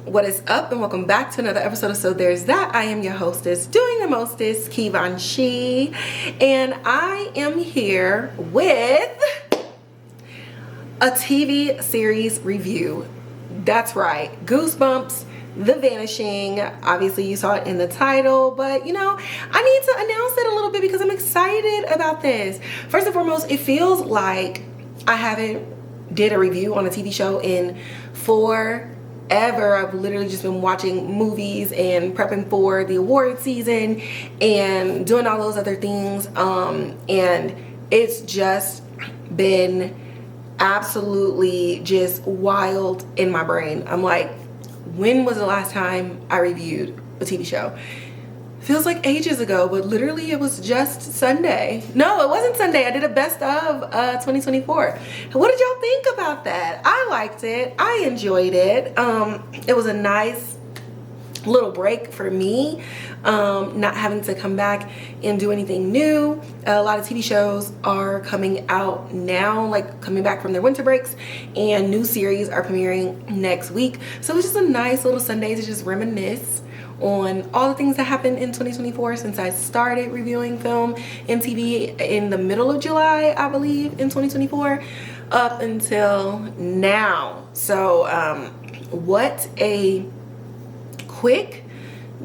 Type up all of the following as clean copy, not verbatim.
What is up, and welcome back to another episode of So There's That. I am your hostess, doing the mostest, Vanishing, and I am here with a TV series review. That's right, Goosebumps, The Vanishing. Obviously you saw it in the title, but you know, I need to announce it a little bit because I'm excited about this. First and foremost, it feels like I haven't did a review on a TV show in forever. I've literally just been watching movies and prepping for the award season and doing all those other things, and it's just been absolutely just wild in my brain. I'm like, when was the last time I reviewed a TV show? Feels like ages ago, but literally it was just Sunday. No, it wasn't Sunday. I did a best of 2024. What did y'all think about that? I liked it. I enjoyed it. It was a nice little break for me, not having to come back and do anything new. A lot of TV shows are coming out now, like coming back from their winter breaks, and new series are premiering next week. So it's just a nice little Sunday to just reminisce on all the things that happened in 2024 since I started reviewing film and TV in the middle of July, I believe, in 2024 up until now. So what a quick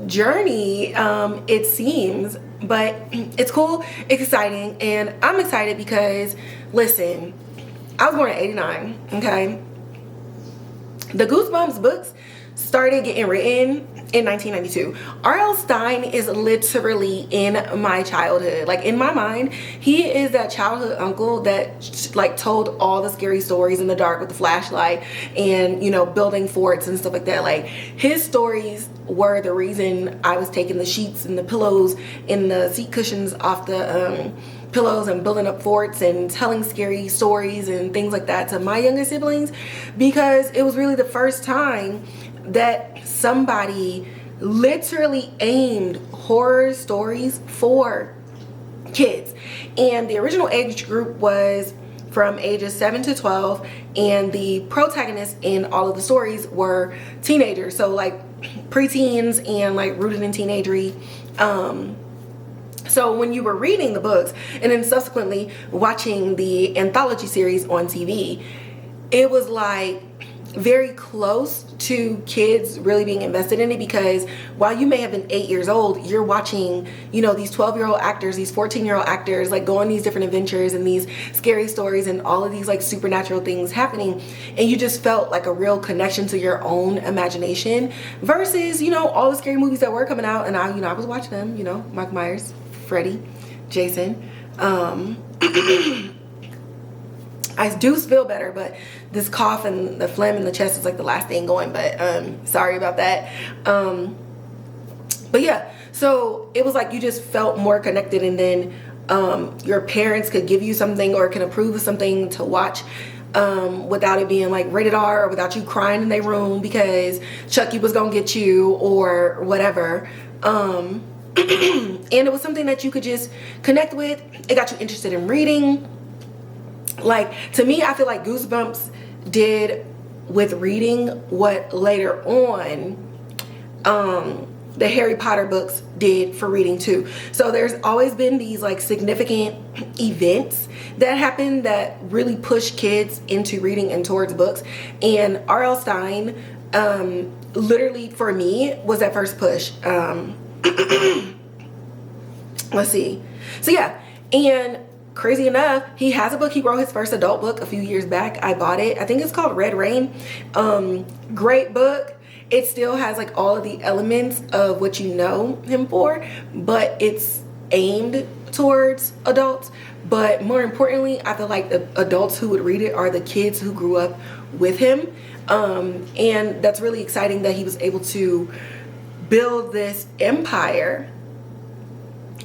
journey it seems, but it's cool, it's exciting, and I'm excited because, listen, I was born in '89, okay? The Goosebumps books started getting written in 1992. R.L. Stine is literally in my childhood. Like, in my mind, he is that childhood uncle that like told all the scary stories in the dark with the flashlight and, you know, building forts and stuff like that. Like, his stories were the reason I was taking the sheets and the pillows and the seat cushions off the pillows and building up forts and telling scary stories and things like that to my younger siblings, because it was really the first time that somebody literally aimed horror stories for kids. And the original age group was from ages 7 to 12, and the protagonists in all of the stories were teenagers, so like preteens and like rooted in teenagery. So when you were reading the books and then subsequently watching the anthology series on TV, it was like very close to kids really being invested in it, because while you may have been 8 years old, you're watching, you know, these 12-year-old actors, these 14-year-old actors like go on these different adventures and these scary stories and all of these like supernatural things happening, and you just felt like a real connection to your own imagination versus, you know, all the scary movies that were coming out. And I was watching them, you know, Mike Myers, Freddy, Jason. I do feel better, but this cough and the phlegm in the chest is like the last thing going, but sorry about that. But yeah, so it was like you just felt more connected, and then your parents could give you something or can approve of something to watch without it being like rated R, or without you crying in their room because Chucky was gonna get you or whatever. And it was something that you could just connect with. It got you interested in reading. Like, to me, I feel like Goosebumps did with reading what later on the Harry Potter books did for reading too. So there's always been these like significant events that happen that really push kids into reading and towards books, and R.L. Stine literally for me was that first push. Let's see. So yeah, and crazy enough, he has a book. He wrote his first adult book a few years back. I bought it. I think it's called Red Rain. Great book. It still has like all of the elements of what you know him for, but it's aimed towards adults. But more importantly, I feel like the adults who would read it are the kids who grew up with him. And that's really exciting that he was able to build this empire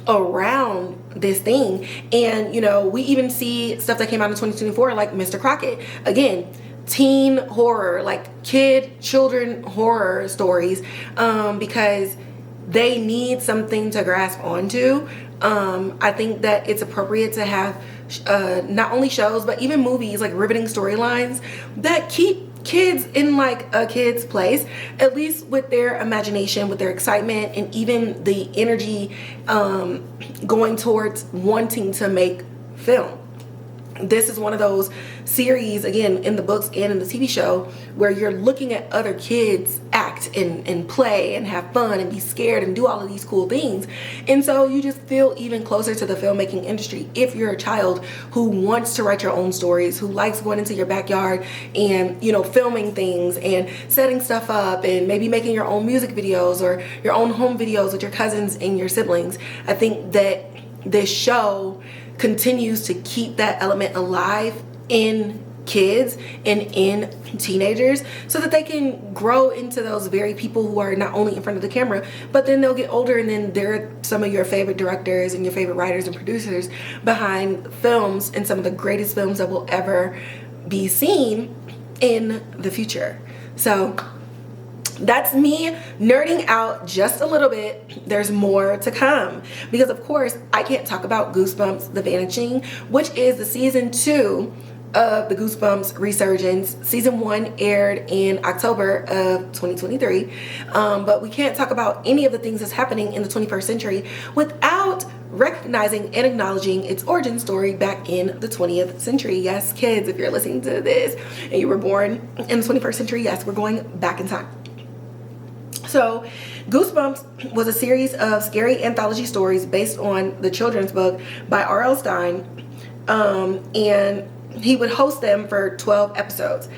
around this thing. And you know, we even see stuff that came out in 2024 like Mr. Crockett. Again, teen horror, like children horror stories, because they need something to grasp onto. I think that it's appropriate to have not only shows but even movies like riveting storylines that keep kids in like a kid's place, at least with their imagination, with their excitement, and even the energy going towards wanting to make film. This is one of those series, again, in the books and in the TV show, where you're looking at other kids act and play and have fun and be scared and do all of these cool things. And so you just feel even closer to the filmmaking industry if you're a child who wants to write your own stories, who likes going into your backyard and, you know, filming things and setting stuff up and maybe making your own music videos or your own home videos with your cousins and your siblings. I think that this show continues to keep that element alive in kids and in teenagers so that they can grow into those very people who are not only in front of the camera, but then they'll get older and then they're some of your favorite directors and your favorite writers and producers behind films and some of the greatest films that will ever be seen in the future. So that's me nerding out just a little bit. There's more to come because, of course, I can't talk about Goosebumps, The Vanishing, which is the season 2 of the Goosebumps resurgence. Season 1 aired in October of 2023, but we can't talk about any of the things that's happening in the 21st century without recognizing and acknowledging its origin story back in the 20th century. Yes, kids, if you're listening to this and you were born in the 21st century, yes, we're going back in time. So, Goosebumps was a series of scary anthology stories based on the children's book by R.L. Stine, and he would host them for 12 episodes.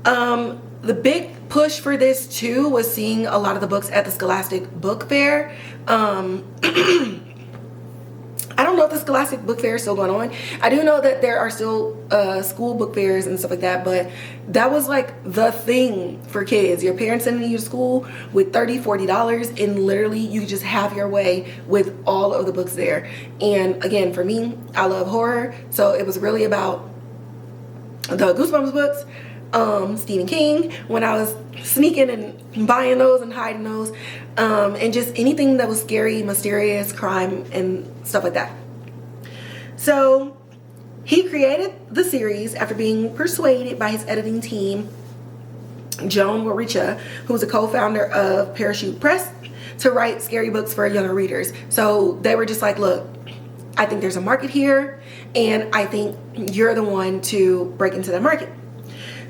The big push for this too was seeing a lot of the books at the Scholastic Book Fair. I don't know if the Scholastic Book Fair is still going on. I do know that there are still school book fairs and stuff like that, but that was like the thing for kids. Your parents sending you to school with $30, $40, and literally you just have your way with all of the books there. And again, for me, I love horror, so it was really about the Goosebumps books, Stephen King, when I was sneaking and buying those and hiding those, and just anything that was scary, mysterious, crime, and stuff like that. So he created the series after being persuaded by his editing team, Joan Waricha, who was a co-founder of Parachute Press, to write scary books for younger readers. So they were just like, look, I think there's a market here, and I think you're the one to break into the market.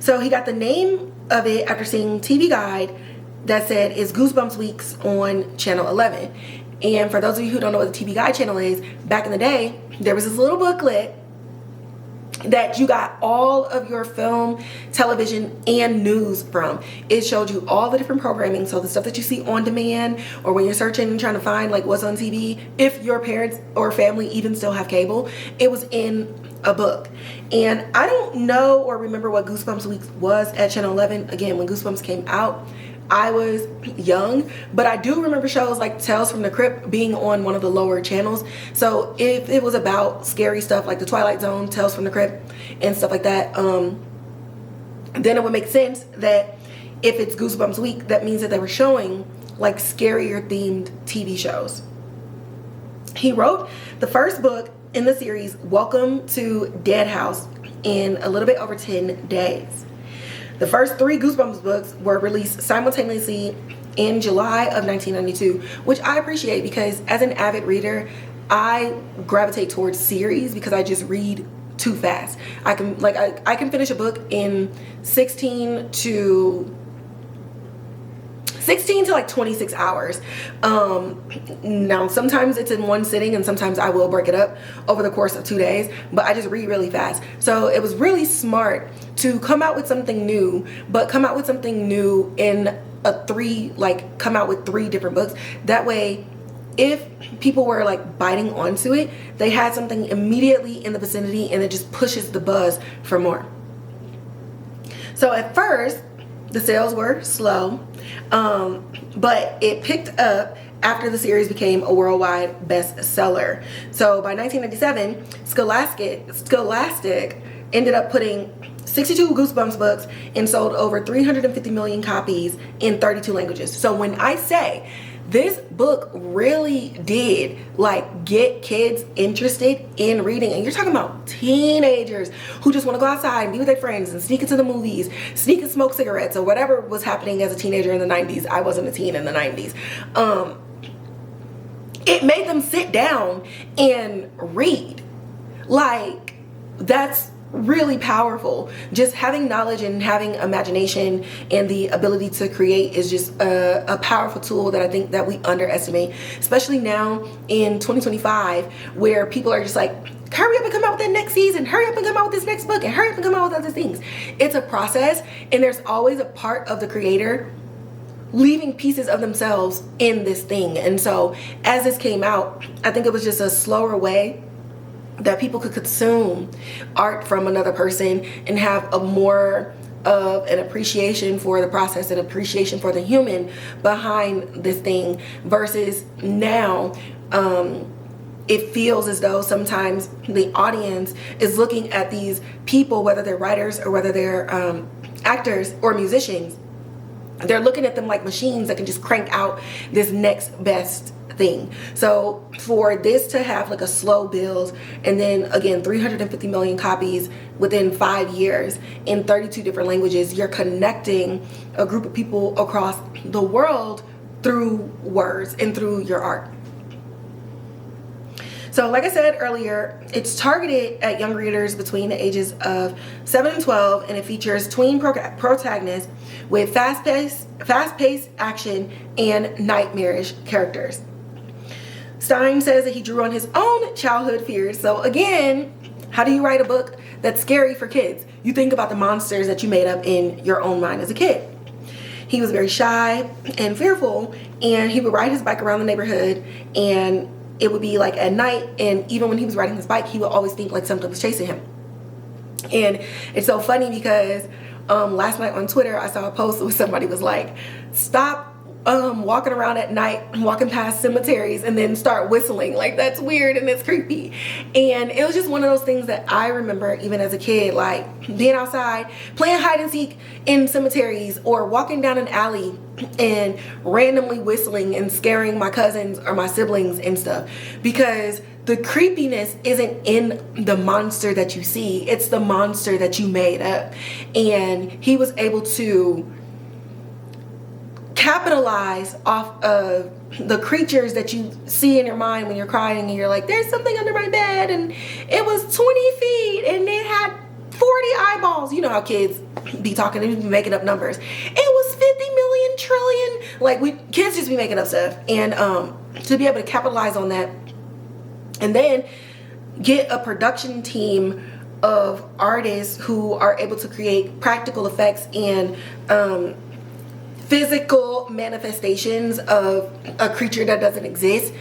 So he got the name of it after seeing TV Guide that said it's Goosebumps Weeks on Channel 11. And for those of you who don't know what the TV Guide channel is, back in the day, there was this little booklet that you got all of your film, television, and news from. It showed you all the different programming, so the stuff that you see on demand or when you're searching and trying to find like what's on TV, if your parents or family even still have cable, it was in a book. And I don't know or remember what Goosebumps Week was at Channel 11. Again, when Goosebumps came out, I was young, but I do remember shows like Tales from the Crypt being on one of the lower channels. So if it was about scary stuff like The Twilight Zone, Tales from the Crypt, and stuff like that, then it would make sense that if it's Goosebumps Week, that means that they were showing like scarier themed TV shows. He wrote the first book in the series, Welcome to Dead House, in a little bit over 10 days. The first 3 Goosebumps books were released simultaneously in July of 1992, which I appreciate because as an avid reader, I gravitate towards series because I just read too fast. I can finish a book in 16 to like 26 hours. Now sometimes it's in one sitting and sometimes I will break it up over the course of 2 days, but I just read really fast. So it was really smart to come out with something new, but come out with something new in come out with 3 different books. That way, if people were like biting onto it, they had something immediately in the vicinity and it just pushes the buzz for more. So at first, the sales were slow, but it picked up after the series became a worldwide bestseller. So by 1997, Scholastic ended up putting 62 Goosebumps books and sold over 350 million copies in 32 languages. So when I say this book really did like get kids interested in reading. And you're talking about teenagers who just want to go outside and be with their friends and sneak into the movies, sneak and smoke cigarettes or whatever was happening as a teenager in the 90s. I wasn't a teen in the 90s. It made them sit down and read. Like, that's really powerful. Just having knowledge and having imagination and the ability to create is just a powerful tool that I think that we underestimate, especially now in 2025, where people are just like, hurry up and come out with that next season, hurry up and come out with this next book, and hurry up and come out with other things. It's a process, and there's always a part of the creator leaving pieces of themselves in this thing. And so as this came out, I think it was just a slower way that people could consume art from another person and have a more of an appreciation for the process and appreciation for the human behind this thing, versus now it feels as though sometimes the audience is looking at these people, whether they're writers or whether they're actors or musicians, they're looking at them like machines that can just crank out this next best thing. So for this to have like a slow build, and then again 350 million copies within 5 years in 32 different languages, you're connecting a group of people across the world through words and through your art. So like I said earlier, it's targeted at young readers between the ages of 7 and 12, and it features tween protagonists with fast-paced action and nightmarish characters. Stein says that he drew on his own childhood fears. So again, how do you write a book that's scary for kids? You think about the monsters that you made up in your own mind as a kid. He was very shy and fearful, and he would ride his bike around the neighborhood, and it would be like at night, and even when he was riding his bike, he would always think like something was chasing him. And it's so funny because last night on Twitter, I saw a post where somebody was like, stop walking around at night, walking past cemeteries and then start whistling. Like, that's weird and it's creepy. And it was just one of those things that I remember even as a kid, like being outside, playing hide and seek in cemeteries, or walking down an alley and randomly whistling and scaring my cousins or my siblings and stuff, because the creepiness isn't in the monster that you see, it's the monster that you made up. And he was able to capitalize off of the creatures that you see in your mind when you're crying and you're like, there's something under my bed and it was 20 feet and it had 40 eyeballs. You know how kids be talking and be making up numbers. It was 50 million trillion. Like, kids just be making up stuff. And to be able to capitalize on that and then get a production team of artists who are able to create practical effects and physical manifestations of a creature that doesn't exist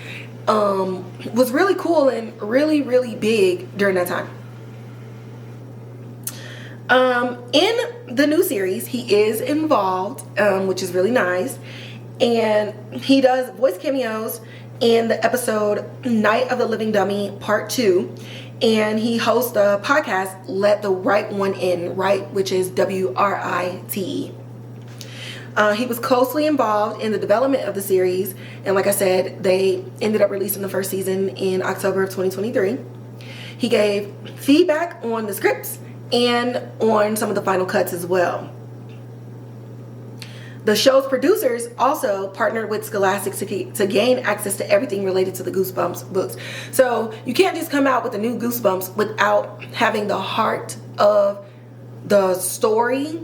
was really cool and really, really big during that time. In the new series, he is involved, which is really nice, and he does voice cameos in the episode Night of the Living Dummy Part 2, and he hosts the podcast Let the Right One In, right, which is WRITE. He was closely involved in the development of the series, and like I said, they ended up releasing the first season in October of 2023. He gave feedback on the scripts and on some of the final cuts as well. The show's producers also partnered with Scholastic to gain access to everything related to the Goosebumps books. So you can't just come out with a new Goosebumps without having the heart of the story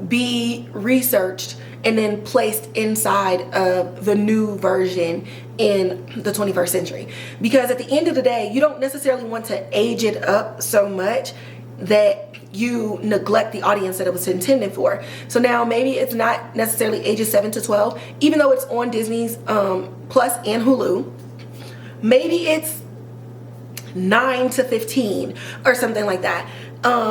be researched and then placed inside of the new version in the 21st century. Because at the end of the day, you don't necessarily want to age it up so much that you neglect the audience that it was intended for. So now maybe it's not necessarily ages 7 to 12, even though it's on Disney's Plus and Hulu. Maybe it's 9 to 15 or something like that,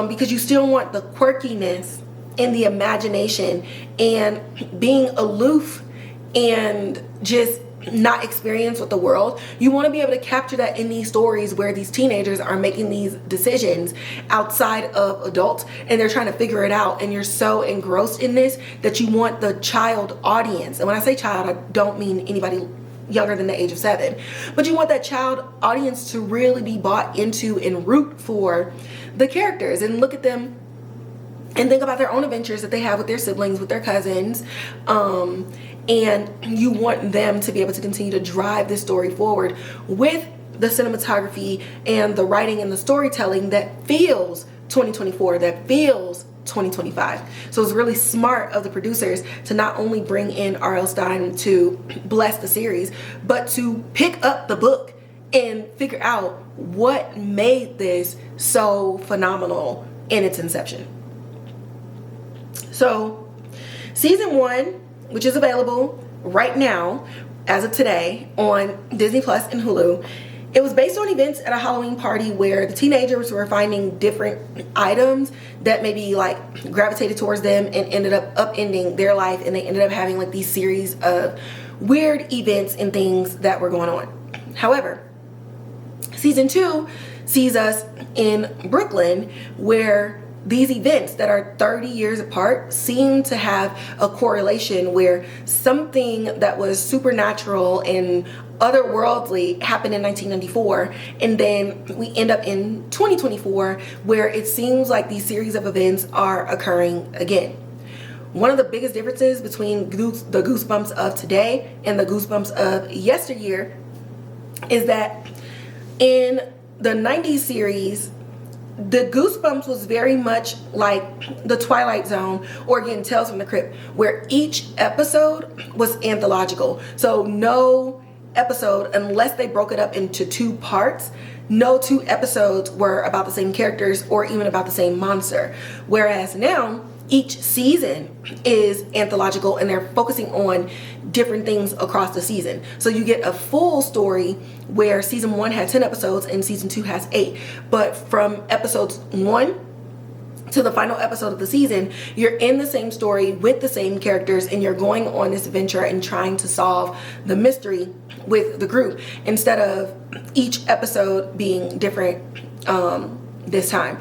because you still want the quirkiness and the imagination and being aloof and just not experience with the world. You want to be able to capture that in these stories where these teenagers are making these decisions outside of adults and they're trying to figure it out, and you're so engrossed in this that you want the child audience, and when I say child, I don't mean anybody younger than the age of 7, but you want that child audience to really be bought into and root for the characters and look at them and think about their own adventures that they have with their siblings, with their cousins, and you want them to be able to continue to drive this story forward with the cinematography and the writing and the storytelling that feels 2024, that feels 2025. So it's really smart of the producers to not only bring in R.L. Stine to bless the series, but to pick up the book and figure out what made this so phenomenal in its inception. So season 1, which is available right now as of today on Disney Plus and Hulu, it was based on events at a Halloween party where the teenagers were finding different items that maybe like gravitated towards them and ended up upending their life, and they ended up having like these series of weird events and things that were going on. However, season 2 sees us in Brooklyn, where these events that are 30 years apart seem to have a correlation where something that was supernatural and otherworldly happened in 1994, and then we end up in 2024 where it seems like these series of events are occurring again. One of the biggest differences between the Goosebumps of today and the Goosebumps of yesteryear is that in the 90s series, the Goosebumps was very much like the Twilight Zone, or again Tales from the Crypt, where each episode was anthological. So no episode, unless they broke it up into 2 parts, no 2 episodes were about the same characters or even about the same monster. Whereas now each season is anthological and they're focusing on different things across the season. So you get a full story where season 1 had 10 episodes and season 2 has 8. But from episodes 1 to the final episode of the season, you're in the same story with the same characters, and you're going on this adventure and trying to solve the mystery with the group instead of each episode being different this time.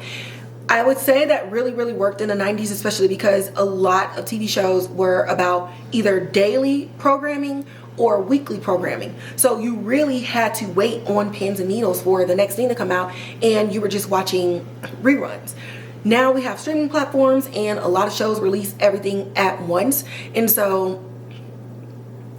I would say that really worked in the 90s, especially because a lot of TV shows were about either daily programming or weekly programming. So you really had to wait on pins and needles for the next thing to come out, and you were just watching reruns. Now we have streaming platforms and a lot of shows release everything at once. And so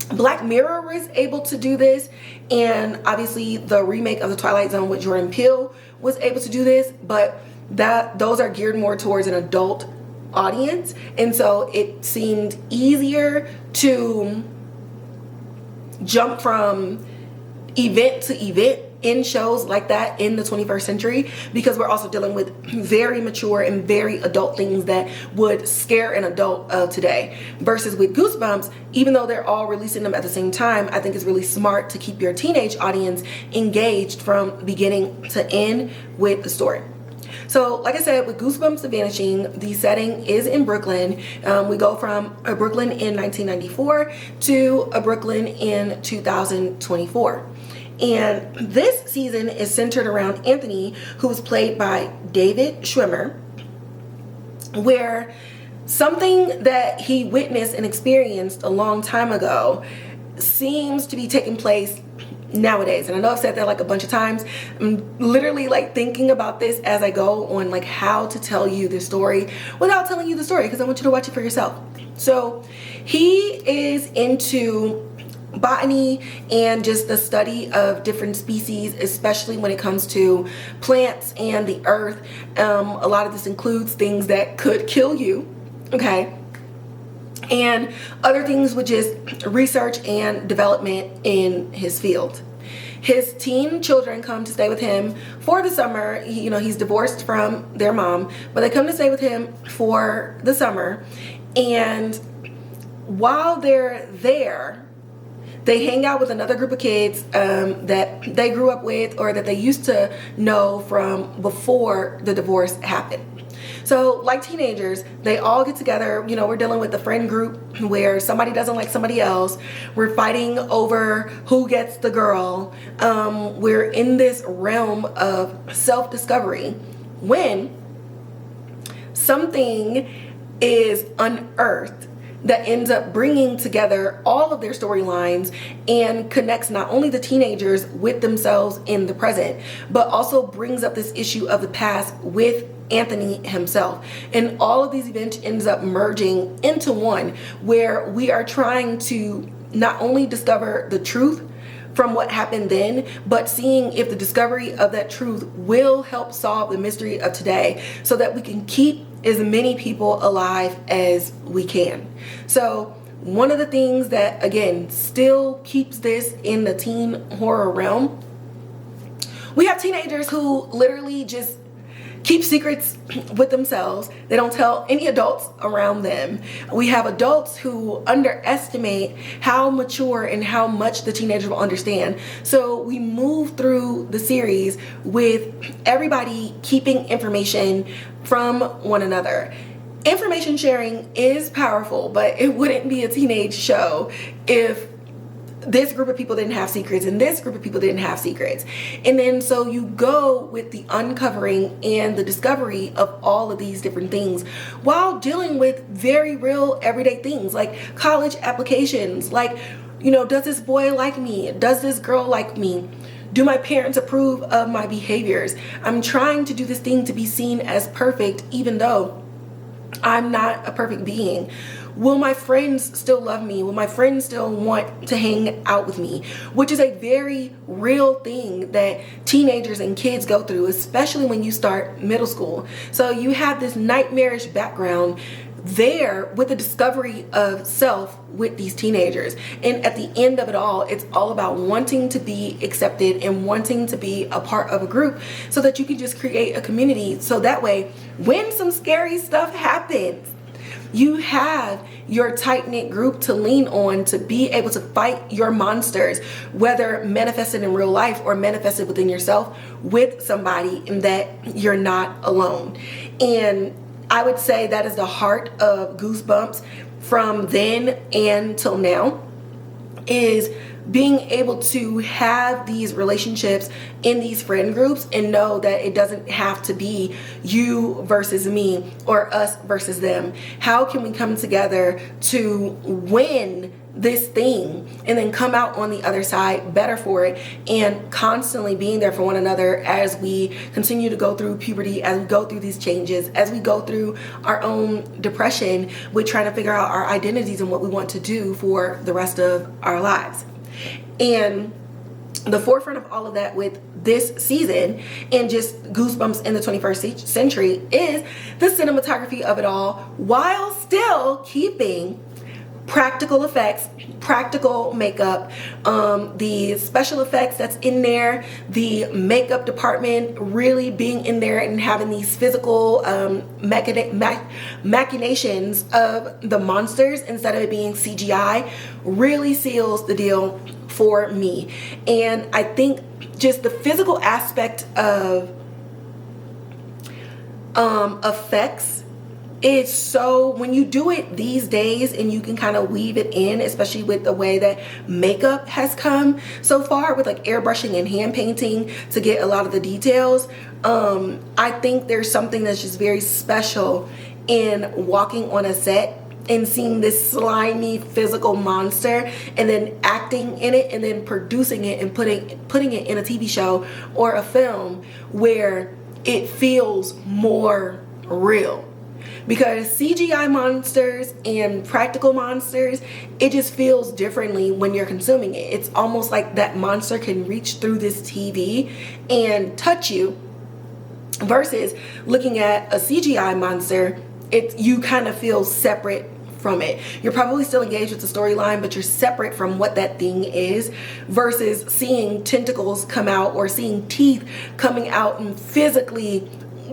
Black Mirror was able to do this, and obviously the remake of The Twilight Zone with Jordan Peele was able to do this, but those are geared more towards an adult audience, and so it seemed easier to jump from event to event in shows like that in the 21st century, because we're also dealing with very mature and very adult things that would scare an adult of today. Versus with Goosebumps, even though they're all releasing them at the same time, I think it's really smart to keep your teenage audience engaged from beginning to end with the story. So like I said, with Goosebumps The Vanishing, the setting is in Brooklyn. We go from a Brooklyn in 1994 to a Brooklyn in 2024. And this season is centered around Anthony, who was played by David Schwimmer, where something that he witnessed and experienced a long time ago seems to be taking place nowadays. And I know I've said that like a bunch of times. I'm literally like thinking about this as I go on like how to tell you the story without telling you the story, because I want you to watch it for yourself. So he is into botany and just the study of different species, especially when it comes to plants and the earth. A lot of this includes things that could kill you, okay? And other things with just research and development in his field. His teen children come to stay with him for the summer. He's divorced from their mom, but they come to stay with him for the summer. And while they're there, they hang out with another group of kids that they grew up with or that they used to know from before the divorce happened. So like teenagers, they all get together. You know, we're dealing with the friend group where somebody doesn't like somebody else. We're fighting over who gets the girl. We're in this realm of self-discovery when something is unearthed that ends up bringing together all of their storylines and connects not only the teenagers with themselves in the present, but also brings up this issue of the past with Anthony himself. And all of these events ends up merging into one where we are trying to not only discover the truth from what happened then, but seeing if the discovery of that truth will help solve the mystery of today so that we can keep as many people alive as we can. So one of the things that, again, still keeps this in the teen horror realm, we have teenagers who literally just keep secrets with themselves. They don't tell any adults around them. We have adults who underestimate how mature and how much the teenager will understand. So we move through the series with everybody keeping information from one another. Information sharing is powerful, but it wouldn't be a teenage show if this group of people didn't have secrets and this group of people didn't have secrets. And then so you go with the uncovering and the discovery of all of these different things while dealing with very real everyday things like college applications, like, you know, does this boy like me? Does this girl like me? Do my parents approve of my behaviors? I'm trying to do this thing to be seen as perfect even though I'm not a perfect being. Will my friends still love me? Will my friends still want to hang out with me? Which is a very real thing that teenagers and kids go through, especially when you start middle school. So you have this nightmarish background there with the discovery of self with these teenagers. And at the end of it all, it's all about wanting to be accepted and wanting to be a part of a group so that you can just create a community. So that way, when some scary stuff happens, you have your tight-knit group to lean on to be able to fight your monsters, whether manifested in real life or manifested within yourself with somebody, and that you're not alone. And I would say that is the heart of Goosebumps from then and till now, is being able to have these relationships in these friend groups and know that it doesn't have to be you versus me or us versus them. How can we come together to win this thing and then come out on the other side better for it, and constantly being there for one another as we continue to go through puberty, as we go through these changes, as we go through our own depression with trying to figure out our identities and what we want to do for the rest of our lives. And the forefront of all of that with this season and just Goosebumps in the 21st century is the cinematography of it all, while still keeping practical effects, practical makeup, the special effects that's in there, the makeup department really being in there and having these physical machinations of the monsters instead of it being CGI really seals the deal for me. And I think just the physical aspect of effects, it's so, when you do it these days and you can kind of weave it in, especially with the way that makeup has come so far with like airbrushing and hand painting to get a lot of the details, I think there's something that's just very special in walking on a set and seeing this slimy physical monster and then acting in it and then producing it and putting it in a TV show or a film where it feels more real. Because CGI monsters and practical monsters, it just feels differently when you're consuming it. It's almost like that monster can reach through this TV and touch you, versus looking at a CGI monster, you kind of feel separate from it. You're probably still engaged with the storyline, but you're separate from what that thing is, versus seeing tentacles come out or seeing teeth coming out and physically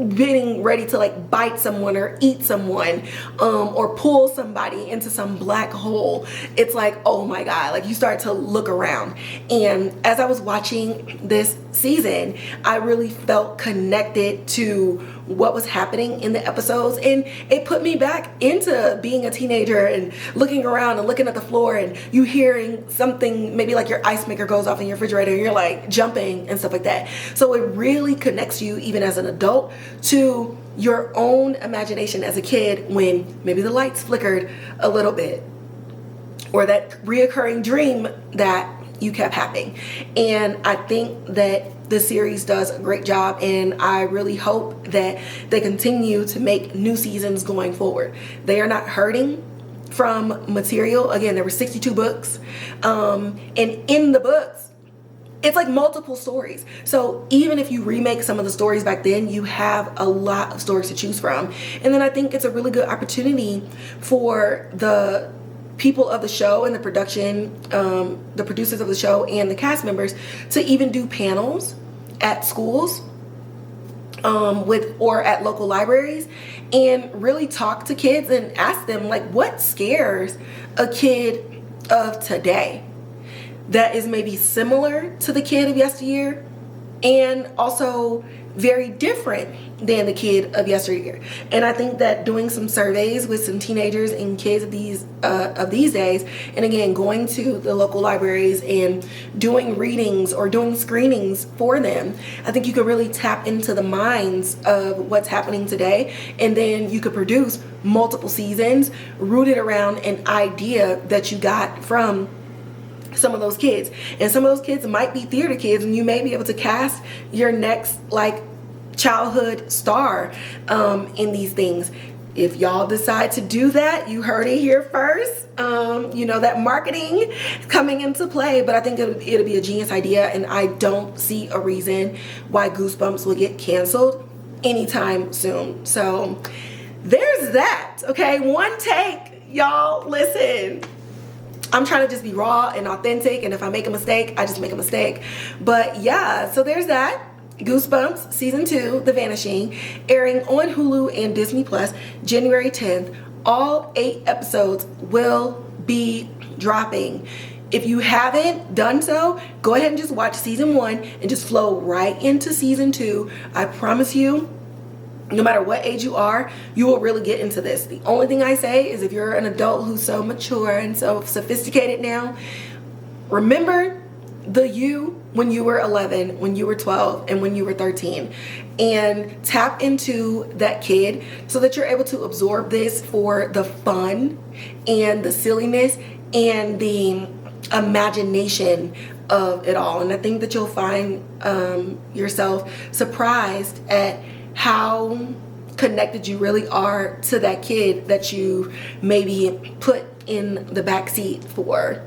getting ready to like bite someone or eat someone, or pull somebody into some black hole. It's like, oh my God, like you start to look around. And as I was watching this season, I really felt connected to what was happening in the episodes, and it put me back into being a teenager and looking around and looking at the floor and you hearing something, maybe like your ice maker goes off in your refrigerator and you're like jumping and stuff like that. So it really connects you, even as an adult, to your own imagination as a kid when maybe the lights flickered a little bit, or that reoccurring dream that you kept having. And I think that the series does a great job, and I really hope that they continue to make new seasons going forward. They are not hurting from material. Again, there were 62 books, and in the books, it's like multiple stories. So even if you remake some of the stories back then, you have a lot of stories to choose from. And then I think it's a really good opportunity for the people of the show and the production, the producers of the show and the cast members, to even do panels at schools or at local libraries, and really talk to kids and ask them, like, what scares a kid of today that is maybe similar to the kid of yesteryear, and also very different than the kid of yesteryear. And I think that doing some surveys with some teenagers and kids of these days, and again, going to the local libraries and doing readings or doing screenings for them, I think you could really tap into the minds of what's happening today. And then you could produce multiple seasons rooted around an idea that you got from some of those kids. And some of those kids might be theater kids, and you may be able to cast your next like childhood star in these things. If y'all decide to do that, you heard it here first. That marketing coming into play, but I think it'll be a genius idea, and I don't see a reason why Goosebumps will get canceled anytime soon. So there's that. Okay, one take, y'all. Listen, I'm trying to just be raw and authentic, and if I make a mistake, I just make a mistake. But yeah, so there's that. Goosebumps Season 2, The Vanishing, airing on Hulu and Disney Plus January 10th. All 8 episodes will be dropping. If you haven't done so, go ahead and just watch Season 1 and just flow right into Season 2. I promise you, no matter what age you are, you will really get into this. The only thing I say is, if you're an adult who's so mature and so sophisticated now, remember the you when you were 11, when you were 12, and when you were 13, and tap into that kid so that you're able to absorb this for the fun and the silliness and the imagination of it all. And I think that you'll find yourself surprised at how connected you really are to that kid that you maybe put in the back seat for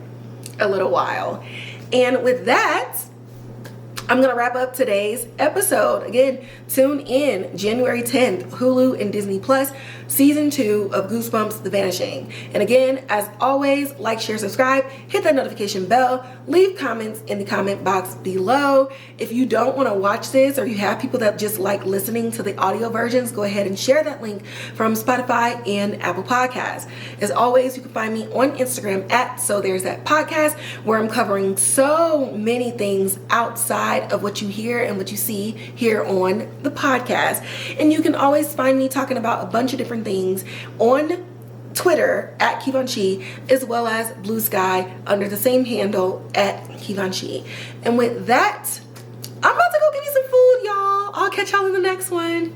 a little while. And with that, I'm going to wrap up today's episode. Again, tune in January 10th, Hulu and Disney Plus, Season 2 of Goosebumps, The Vanishing. And again, as always, like, share, subscribe, hit that notification bell, leave comments in the comment box below. If you don't want to watch this, or you have people that just like listening to the audio versions, go ahead and share that link from Spotify and Apple Podcasts. As always, you can find me on Instagram at So There's That Podcast, where I'm covering so many things outside of what you hear and what you see here on the podcast. And you can always find me talking about a bunch of different things on Twitter at Kivanchi, as well as Blue Sky under the same handle at Kivanchi. And with that, I'm about to go get me some food, y'all. I'll catch y'all in the next one.